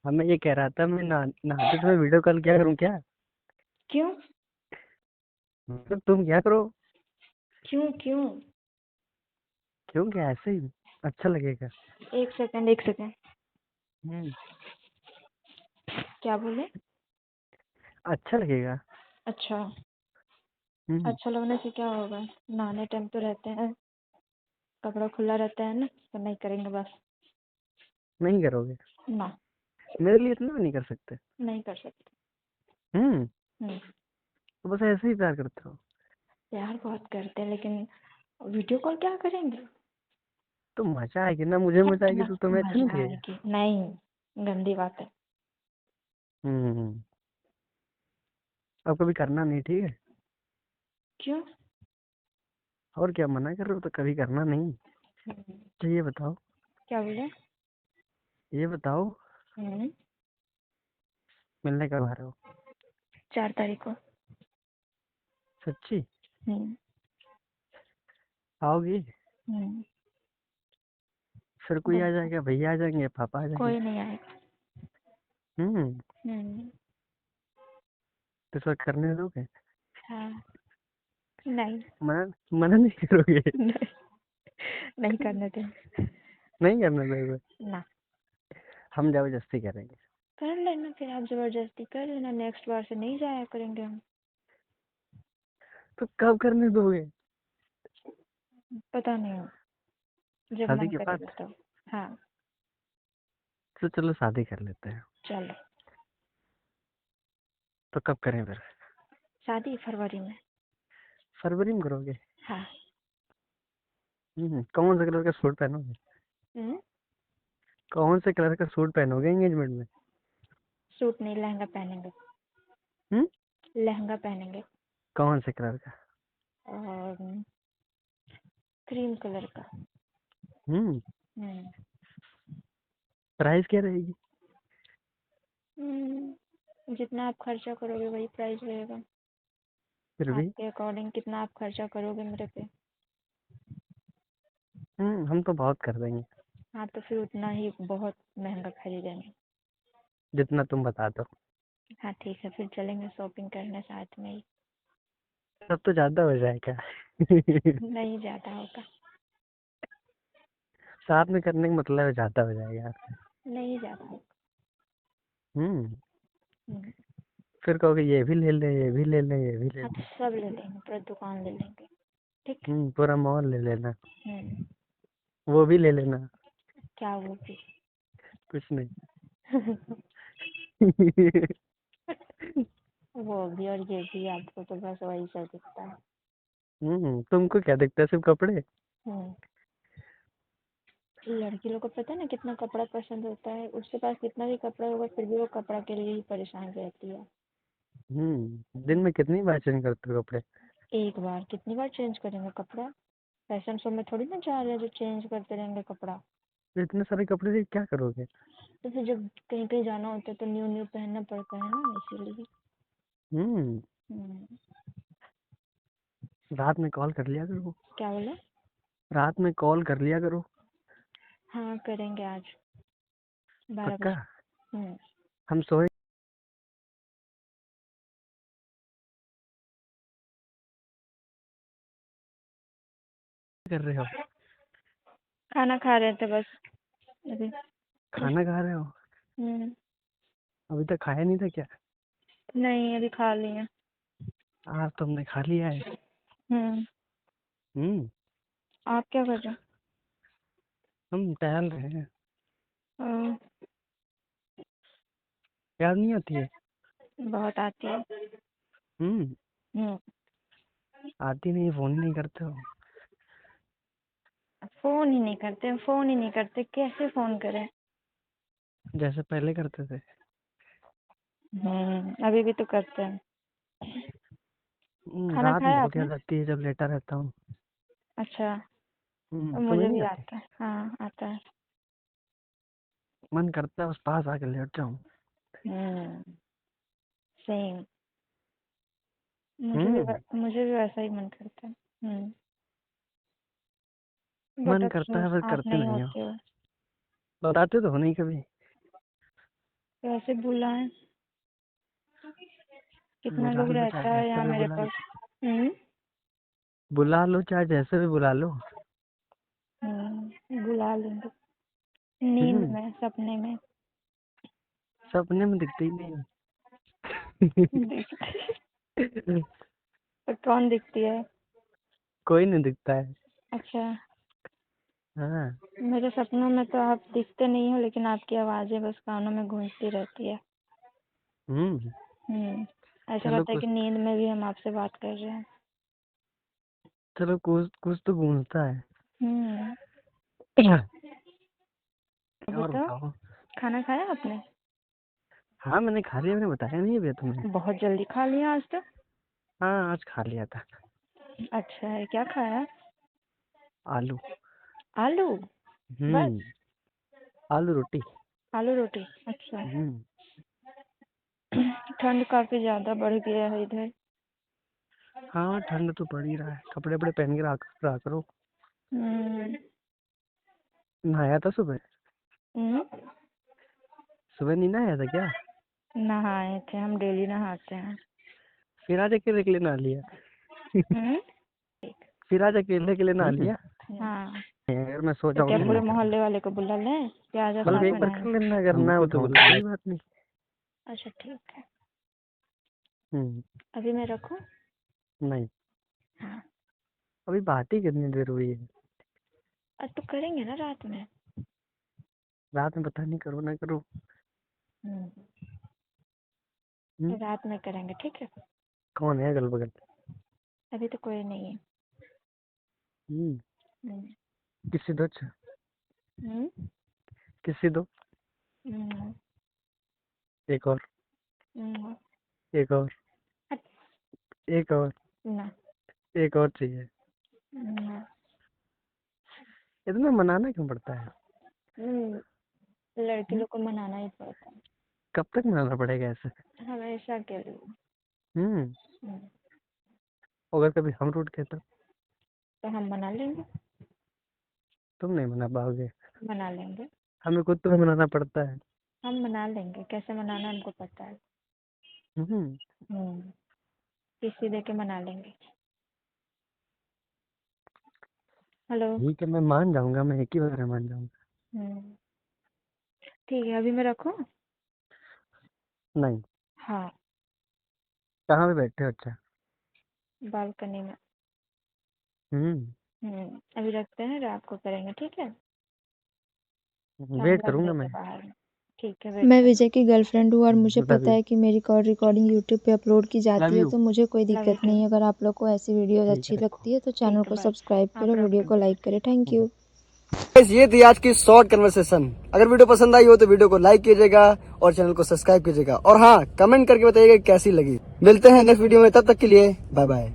हाँ, मैं ये कह रहा था, मैं नहाते समय वीडियो कॉल क्या करूँ क्या? क्यों? मतलब तुम क्या करो? क्यों क्यों? क्यों, क्या ऐसे ही अच्छा लगेगा? एक सेकंड, एक सेकंड। हम्म। क्या बोले? अच्छा लगेगा। अच्छा। हम्म। अच्छा लगने से क्या होगा? नहाने टाइम तो रहते हैं, कपड़ा खुला रहता है ना, तो नहीं करेंगे बस। नहीं करोगे? ना। मेरे लिए इतना भी नहीं कर सकते? नहीं कर सकते। हम्म। हम्म। तो बस ऐसे ही प्यार करते हो? प्यार बहुत करते हैं, लेकिन वीडियो कॉल क्या करेंगे? तो मजा आएगी ना, मुझे मजा आएगी तो तुम्हें अच्छा नहीं मजा लगेगा? आएगी नहीं? गंदी बात है। हम्म। अब कभी करना नहीं, ठीक है? क्यों? और क्या, मना कर रहे हो तो कभी करना नहीं। हम्म। अच्छा ये बताओ, क्या बोले? ये बताओ, हम्म। मिलने कब आ रहे हो? 4 तारीख को। सच्ची? हम्म। आओगी? हम्म। फिर कोई आ बिल्कुल। जाएगा, भैया आ जाएंगे, पापा आ जाएंगे? कोई नहीं आएगा। हम्म। हम्म। तो इस वक्त करने दोगे? हाँ। नहीं। मना मना नहीं करोगे? नहीं, नहीं करने देंगे। नहीं करने दोगे? ना। हम जबरदस्ती करेंगे। कर लेना फिर, आप जबरदस्ती कर लेना, नेक्स्ट बार से नहीं जाया करेंगे हम। तो कब करने दोगे? पता नहीं, जब शादी मन के बाद? करेगा तब। हाँ। तो चलो शादी कर लेते हैं। चलो। तो कब करें फिर? शादी फरवरी में। फरवरी में करोगे? हाँ। कौन से कलर का सूट पहनोगे? हम्म। कौन से कलर का सूट पहनोगे एंगेजमेंट में? सूट नहीं, लहंगा पहनेंगे। हम्म। लहंगा पहनेंगे। कौन से कलर का? और क्रीम कलर का। हम्म। हम्म। प्राइस क्या रहेगी? जितना आप खर्चा करोगे वही प्राइस रहेगा। फिर भी। आपके अकॉर्डिंग कितना आप खर्चा करोगे मेरे पे। हम तो बहुत कर देंगे। हाँ, तो फिर उतना ही बहुत महंगा खरीदेंगे। जितना तुम बता दो। हाँ ठीक है, फिर चलेंगे शॉपिंग करने साथ में ही। तब तो ज्यादा हो जाएगा। नहीं ज़्यादा होगा। साथ में करने का मतलब ज्यादा हो जाएगा। नहीं ज़्यादा होगा। हम्म। हम्म। फिर कहोगे ये भी ले लें, ये भी ले लें, ये भी ले हाँ, तो लें। सब ले लेंगे, पूरा दुकान ले लेंगे। ठीक। पूरा मॉल ले लेना। हम्म। वो भी ले लेना। क्या वो भी? कुछ नहीं। वो भी और ये भी, आपको तो बस वही सब दिखता है। तुमको क्या दिखता है, सिर्फ कपड़े? हम्म। लड़की लोग को पता है ना कितना कपड़ा पसंद होता है, उसके पास कितना भी कपड़ा होगा फिर भी वो कपड़ा के लिए ही परेशान रहती है। दिन में कितनी बार चेंज करते हो कपड़े? एक बार कितनी बार चेंज करेंगे कपड़ा? फैशन शो में थोड़ी ना जा रहे हैं जो चेंज करते रहेंगे कपड़ा। तो इतने सारे कपड़े से क्या करोगे? तो फिर जब कहीं कहीं जाना होता है तो न्यू न्यू पहनना पड़ता है ना, इसीलिए। हम्म। हम्म। रात में कॉल कर लिया करो। क्या बोले? रात में कॉल कर लिया करो। हाँ करेंगे आज, 12 बजे। पक्का? हम्म। हम सोए कर रहे हो? खाना खा रहे थे बस अभी। खाना खा रहे हो? हम्म। अभी तक खाया नहीं था क्या? नहीं, अभी खा लिए। आज तो हमने खा लिया है। हम्म। हम्म। आप क्या कर रहे हम टहल रहे हैं। हो? याद नहीं आती है? बहुत आती है। हम्म। हम्म। आती नहीं, फोन नहीं करते हो? फोन ही नहीं करते, फोन ही नहीं करते, कैसे फोन करें? जैसे पहले करते थे। अभी भी तो करते हैं। खाना रात में खाया बहुत आपने? याद आती है जब लेटा रहता हूँ। अच्छा। तुम्हें मुझे नहीं भी आती? आता है, हाँ आता है। मन करता है बस पास आके लेट जाऊं। हम्म। सेम। हम्म। मुझे भी वैसा ही मन करता है। बट मन करता अफसोस है पर आप करते नहीं नहीं हो। होते हो। बताते तो हो नहीं कभी। कैसे बुलाएं? कितना बुला लोग लो रहता चाहे है जैसे यहाँ भी मेरे बुला लो। पास? बुला लो चाहे जैसे भी बुला लो। बुला लेंगे नींद हम्म। में, सपने में। सपने में दिखते ही नहीं। तो कौन दिखती है? कोई नहीं दिखता है। अच्छा, हाँ। मेरे सपनों में तो आप दिखते नहीं हो, लेकिन आपकी आवाजें बस कानों में गूंजती रहती है। हम्म। ऐसा चलो लगता है कुछ कि नींद में भी हम आपसे बात कर रहे हैं। चलो कुछ कुछ तो गूंजता है। हम्म अभी और तो बताओ। खाना खाया आपने? हाँ मैंने खा लिया, मैंने बताया नहीं अभी तुम्हें। बहुत जल्दी खा लिया आज तो। हाँ आज खा लिया था। अच्छा है, क्या खाया? आलू। आलू? बस? हम्म। आलू रोटी। आलू रोटी? अच्छा। हम्म। ठंड काफी ज्यादा बढ़ गया है इधर। हाँ ठंड तो पड़ ही रहा है, कपड़े वपड़े पहन के रहा करो। हम्म नहाया था सुबह? हम्म, सुबह नहीं नहाया था क्या? नहाए थे, हम डेली नहाते हैं। फिर आज अकेले के लिए नहा लिया? हम्म फिर आज अकेले के लिए नहा लिया? हाँ, अगर मैं सो तो जाऊँ क्या नहीं पूरे ना? मोहल्ले वाले को बुला लें कि आजा मतलब साथ एक में बार नहाएं? कर लेना, अगर ना हो तो कोई बात नहीं। अच्छा ठीक है। हम्म। अभी मैं रखूं? नहीं, हाँ। अभी बात ही कितनी देर हुई है? आज तो करेंगे ना रात में। रात में पता नहीं, करो ना करो। हम्म हम्म? रात में करेंगे, ठीक है। कौन है अगल बगल? अभी तो कोई नहीं है। हम्म। हम्म किसी दो अच्छा, हम्म किसी दो। हम्म एक और, हम्म, एक और, हट, एक और, ना एक और चाहिए। ना। इतना मनाना क्यों पड़ता है? लड़के हम्म? लोग को मनाना ही पड़ता है, कब तक मनाना पड़ेगा ऐसे? हमेशा के लिए। हम्म। हम्म, अगर कभी हम रूठ गए तो? तो हम मना लेंगे। तुम नहीं मना पाओगे। मना लेंगे। हमें खुद तो मनाना पड़ता है। हम मना लेंगे, कैसे मनाना हमको पता है। हम्म। हम्म किसी दे के मना लेंगे। हेलो। ठीक है मैं मान जाऊंगा, मैं एक ही बार में मान जाऊंगा। हम्म ठीक है, अभी मैं रखूं? नहीं। हाँ, कहाँ पे बैठे हो? अच्छा। बालकनी में। हम्म। अभी रखते हैं, रात को करेंगे, ठीक है। हम वेट लग करूंगा लेंगे मैं। बाहर में। ठीक है, वेट मैं कर। विजय की गर्लफ्रेंड हूँ और मुझे लव पता यू। है कि मेरी कॉल रिकॉर्डिंग यूट्यूब पे अपलोड की लव जाती है, यू। तो मुझे कोई लव यू दिक्कत टू। नहीं है। अगर आप लोग को ऐसी वीडियोस ठीक अच्छी है रखो। लगती है तो चैनल ठीक है, को बाय। सब्सक्राइब आप करें, वीडियो रखो। को लाइक करें। Thank you. Guys, ये थी आज की शॉर्ट कन्वर्सेशन। अगर वीडियो पसंद आई हो तो वीडियो को लाइक कीजिएगा और चैनल को सब्सक्राइब कीजिएगा, और हाँ कमेंट करके बताइएगा कैसी लगी। मिलते हैं नेक्स्ट वीडियो में, तब तक के लिए बाय बाय।